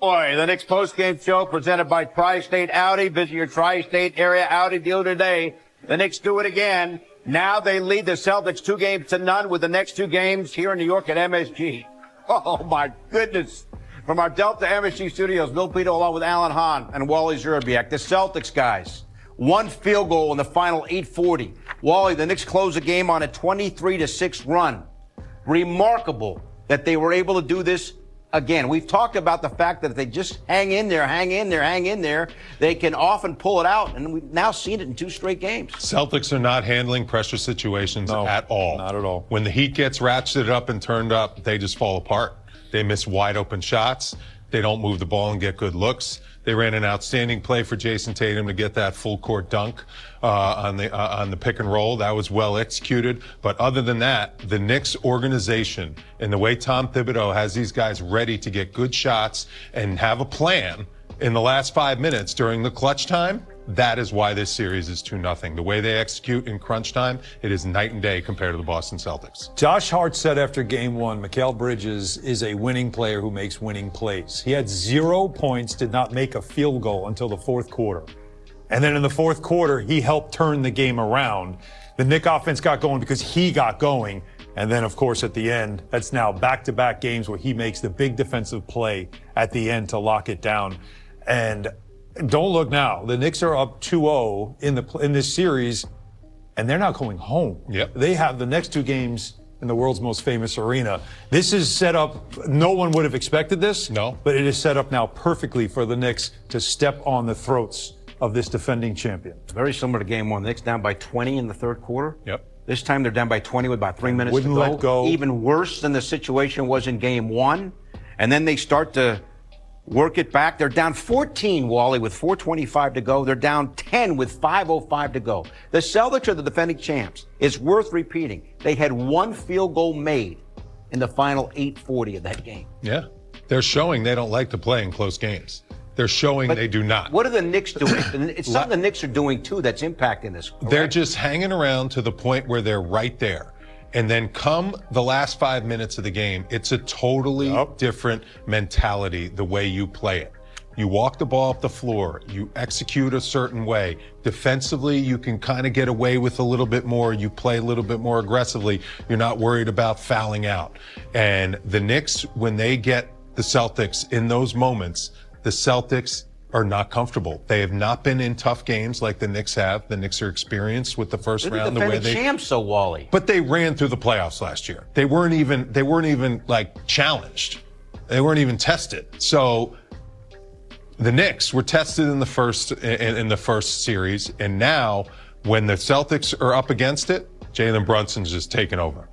Boy, the Knicks post-game show presented by Tri-State Audi. Visit your Tri-State area Audi dealer today. The Knicks do it again. Now they lead the Celtics 2-0 with the next two games here in New York at MSG. Oh, my goodness. From our Delta MSG studios, Bill Pito along with Alan Hahn and Wally Zerbiak. The Celtics, guys, one field goal in the final 8:40. Wally, the Knicks close the game on a 23-6 run. Remarkable that they were able to do this again. We've talked about the fact that if they just hang in there, they can often pull it out, and we've now seen it in 2 straight games. Celtics are not handling pressure situations at all. Not at all. When the heat gets ratcheted up and turned up, they just fall apart. They miss wide open shots. They don't move the ball and get good looks. They ran an outstanding play for Jason Tatum to get that full court dunk on the pick and roll. That was well executed. But other than that, the Knicks organization and the way Tom Thibodeau has these guys ready to get good shots and have a plan in the last 5 minutes during the clutch time, that is why this series is 2-0. The way they execute in crunch time, it is night and day compared to the Boston Celtics. Josh Hart said after game 1, Mikal Bridges is a winning player who makes winning plays. He had 0 points, did not make a field goal until the fourth quarter. And then in the fourth quarter, he helped turn the game around. The Knicks offense got going because he got going. And then, of course, at the end, that's now back-to-back games where he makes the big defensive play at the end to lock it down. And don't look now. The Knicks are up 2-0 in this series, and they're not going home. Yep. They have the next 2 games in the world's most famous arena. This is set up. No one would have expected this. No. But it is set up now perfectly for the Knicks to step on the throats of this defending champion. Very similar to game 1. The Knicks down by 20 in the third quarter. Yep. This time they're down by 20 with about 3 minutes Wouldn't to go. let go. Even worse than the situation was in game 1. And then they start to work it back. They're down 14, Wally, with 4:25 to go. They're down 10 with 5:05 to go. The Celtics are the defending champs. It's worth repeating. They had 1 field goal made in the final 8:40 of that game. Yeah. They're showing they don't like to play in close games. They're showing they do not. What are the Knicks doing? It's something the Knicks are doing, too, that's impacting this. Correct? They're just hanging around to the point where they're right there. And then come the last 5 minutes of the game, it's a totally different mentality, the way you play it. You walk the ball up the floor. You execute a certain way. Defensively, you can kind of get away with a little bit more. You play a little bit more aggressively. You're not worried about fouling out. And the Knicks, when they get the Celtics in those moments, the Celtics are not comfortable. They have not been in tough games like the Knicks have. The Knicks are experienced with the first round. The way they champs, so Wally. But they ran through the playoffs last year. They weren't even like challenged. They weren't even tested. So the Knicks were tested in the first series, and now when the Celtics are up against it, Jalen Brunson's just taken over.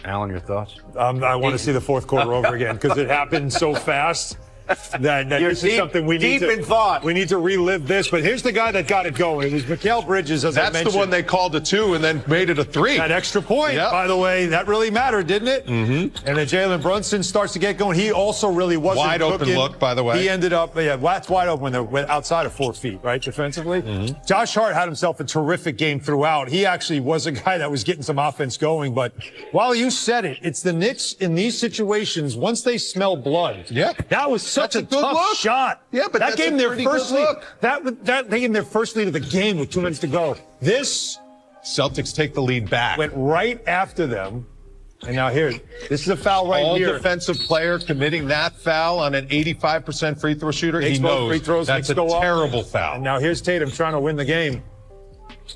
Alan, your thoughts? I want to see the fourth quarter over again because it happened so fast. That this is something we need in thought. We need to relive this. But here's the guy that got it going. It was Mikal Bridges, as I mentioned. That's the one they called a 2 and then made it a 3. That extra point, by the way, that really mattered, didn't it? Mm-hmm. And then Jalen Brunson starts to get going. He also really wasn't wide open cooking. Look, by the way. He ended up, that's wide open when they're outside of 4 feet, right, defensively. Mm-hmm. Josh Hart had himself a terrific game throughout. He actually was a guy that was getting some offense going. But while you said it, it's the Knicks in these situations, once they smell blood. Yeah. That was such a tough shot. Yeah, but that that's gave a their pretty first good lead. look. That they gave them their first lead of the game with 2 minutes to go. This Celtics take the lead back. went right after them. And now here, this is a foul right All here. defensive player committing that foul on an 85% free throw shooter, Makes he both knows free throws, that's a go up. terrible foul. And now here's Tatum trying to win the game.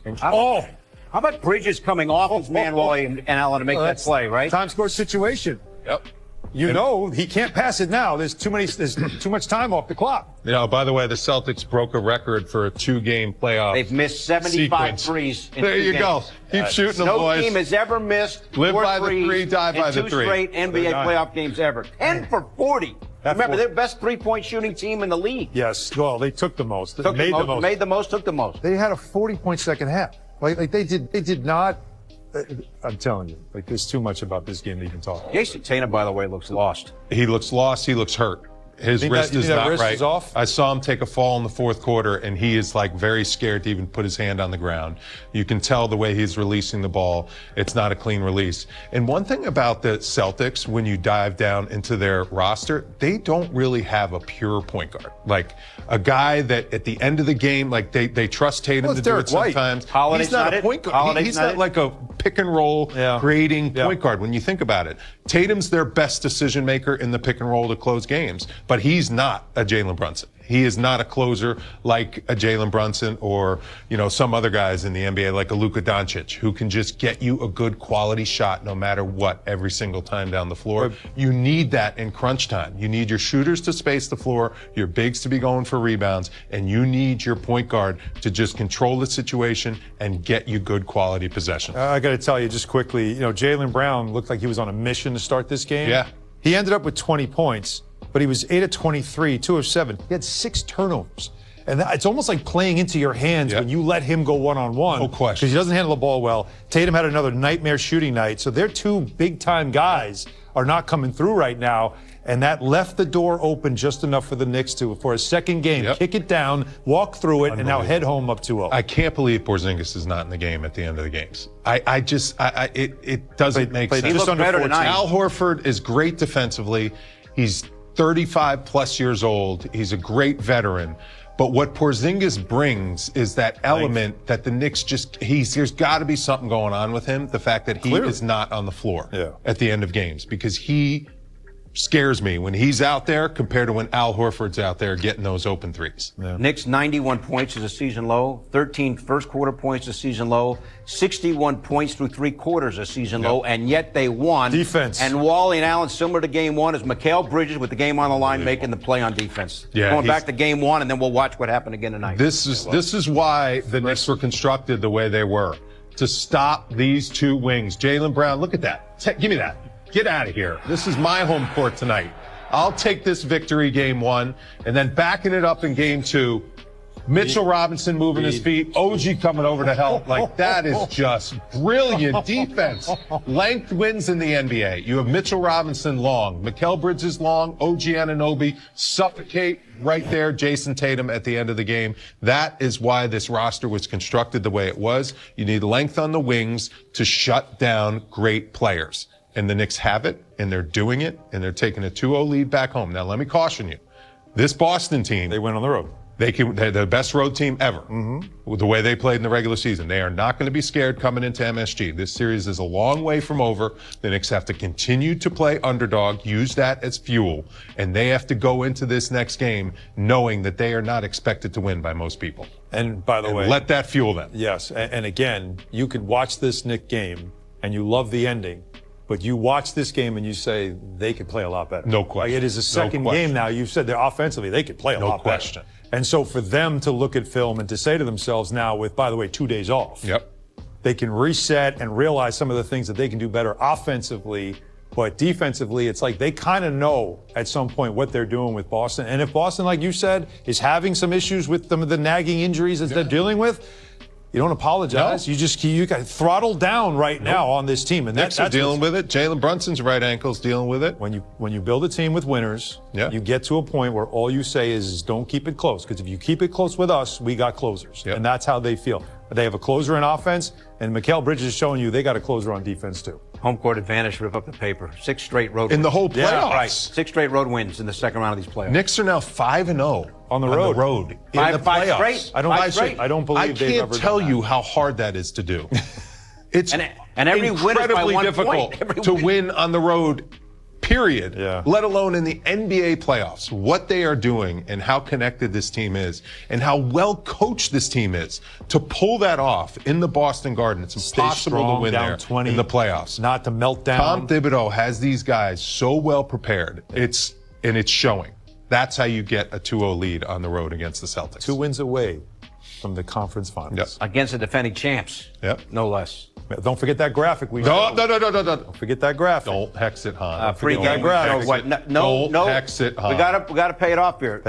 And, How about Bridges coming off his man, Wally and Allen, to make that play, right? Time score situation. Yep. You know he can't pass it now. There's too much time off the clock. You know, by the way, the Celtics broke a record for a 2-game playoff. They've missed 75 sequence. threes in There 2 you games. go. Keep shooting them, No boys. team has ever missed Live 4 by the threes 3, die by the 3. in 2 straight NBA playoff games ever. 10 for 40. Remember, they're the best 3-point shooting team in the league. Yes. Well, they took the most. Made the most, took the most. They had a 40-point second half. Like they did not. I'm telling you, there's too much about this game to even talk. Jason Tatum, by the way, looks lost. He looks lost. He looks hurt. His wrist is not wrist right. is off? I saw him take a fall in the fourth quarter, and he is like very scared to even put his hand on the ground. You can tell the way he's releasing the ball. It's not a clean release. And one thing about the Celtics, when you dive down into their roster, they don't really have a pure point guard. Like a guy that at the end of the game, like they trust Tatum to do it sometimes. Holiday's He's not not a point guard. He's not like a pick and roll creating point guard when you think about it. Tatum's their best decision maker in the pick and roll to close games, but he's not a Jalen Brunson. He is not a closer like a Jalen Brunson or, some other guys in the NBA like a Luka Doncic who can just get you a good quality shot no matter what every single time down the floor. You need that in crunch time. You need your shooters to space the floor, your bigs to be going for rebounds, and you need your point guard to just control the situation and get you good quality possession. I got to tell you just quickly, Jaylen Brown looked like he was on a mission to start this game. Yeah. He ended up with 20 points, but he was 8 of 23, 2 of 7. He had 6 turnovers. And it's almost like playing into your hands when you let him go one-on-one. No question. Because he doesn't handle the ball well. Tatum had another nightmare shooting night. So their 2 big-time guys are not coming through right now. And that left the door open just enough for the Knicks to, for a second game, kick it down, walk through it, and now head home up 2-0. I can't believe Porzingis is not in the game at the end of the games. It doesn't make sense. He looked better tonight. Al Horford is great defensively. He's 35 plus years old. He's a great veteran. But what Porzingis brings is that element that the Knicks there's got to be something going on with him. The fact that he is not on the floor at the end of games, because he scares me when he's out there compared to when Al Horford's out there getting those open threes. Knicks 91 points is a season low, 13 first quarter points a season low, 61 points through 3 quarters a season low, and yet they won. Defense. And Wally and Allen, similar to game 1, is Mikal Bridges with the game on the line making the play on defense. Going back to game 1, and then we'll watch what happened again tonight. This is why the Knicks were constructed the way they were, to stop these 2 wings. Jaylen Brown, look at that. Give me that. Get out of here. This is my home court tonight. I'll take this victory game 1, and then backing it up in game 2. Mitchell Robinson moving his feet. OG coming over to help. Like, that is just brilliant defense. Length wins in the NBA. You have Mitchell Robinson long. Mikal Bridges long. OG Anunoby suffocate right there. Jason Tatum at the end of the game. That is why this roster was constructed the way it was. You need length on the wings to shut down great players. And the Knicks have it, and they're doing it, and they're taking a 2-0 lead back home. Now, let me caution you. This Boston team, they went on the road. They're the best road team ever with the way they played in the regular season. They are not going to be scared coming into MSG. This series is a long way from over. The Knicks have to continue to play underdog, use that as fuel, and they have to go into this next game knowing that they are not expected to win by most people. And by the way, let that fuel them. Yes, and again, you could watch this Knicks game and you love the ending. But you watch this game and you say they could play a lot better. No question. Like, it is a second game now. You've said they're offensively, they could play a lot better. And so for them to look at film and to say to themselves now with, by the way, 2 days off, they can reset and realize some of the things that they can do better offensively. But defensively, it's like they kind of know at some point what they're doing with Boston. And if Boston, like you said, is having some issues with some of the nagging injuries that they're dealing with, you don't apologize. No. You got throttled down right now on this team, and that's dealing with it. Jalen Brunson's right ankle's dealing with it. When you build a team with winners, you get to a point where all you say is don't keep it close, because if you keep it close with us, we got closers, and that's how they feel. They have a closer in offense, and Mikal Bridges is showing you they got a closer on defense too. Home court advantage, rip up the paper. 6 straight road wins. In the whole playoffs. Yeah, right. 6 straight road wins in the second round of these playoffs. Knicks are now 5-0 on the road. in the playoffs. Straight. I don't believe I can't tell you how hard that is to do. It's and every incredibly win is by 1 difficult point. to win on the road, period, let alone in the NBA playoffs. What they are doing and how connected this team is and how well coached this team is to pull that off in the Boston Garden. It's impossible to win there in the playoffs. Not to melt down. Tom Thibodeau has these guys so well prepared. It's showing. That's how you get a 2-0 lead on the road against the Celtics. 2 wins away from the conference finals. Against the defending champs. No less. Don't forget that graphic. No. Don't forget that graphic. Don't hex it, Han. Pre-game graphic. Don't hex it, Han. We got to pay it off here.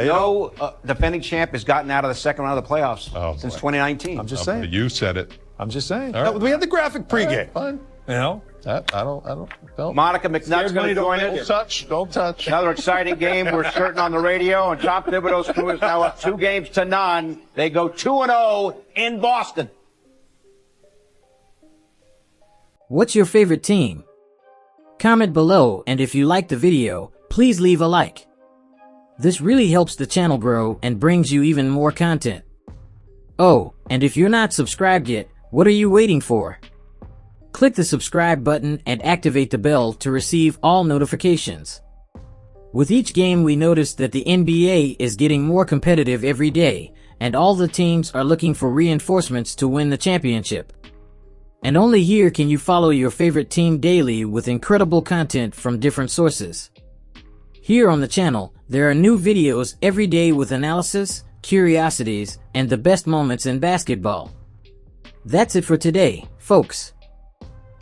Defending champ has gotten out of the second round of the playoffs since 2019. I'm just saying. You said it. I'm just saying. Right. We had the graphic pregame. Fine. You know? I don't. Monica McNutt's going to join us. Don't touch. Another exciting game. We're certain on the radio. And Tom Thibodeau's crew is now up 2-0. They go 2-0 in Boston. What's your favorite team? Comment below, and if you like the video, please leave a like. This really helps the channel grow and brings you even more content. Oh, and if you're not subscribed yet, what are you waiting for? Click the subscribe button and activate the bell to receive all notifications. With each game, we notice that the NBA is getting more competitive every day, and all the teams are looking for reinforcements to win the championship. And only here can you follow your favorite team daily with incredible content from different sources. Here on the channel, there are new videos every day with analysis, curiosities, and the best moments in basketball. That's it for today, folks.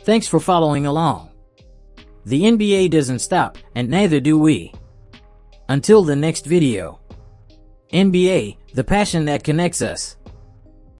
Thanks for following along. The NBA doesn't stop, and neither do we. Until the next video. NBA, the passion that connects us.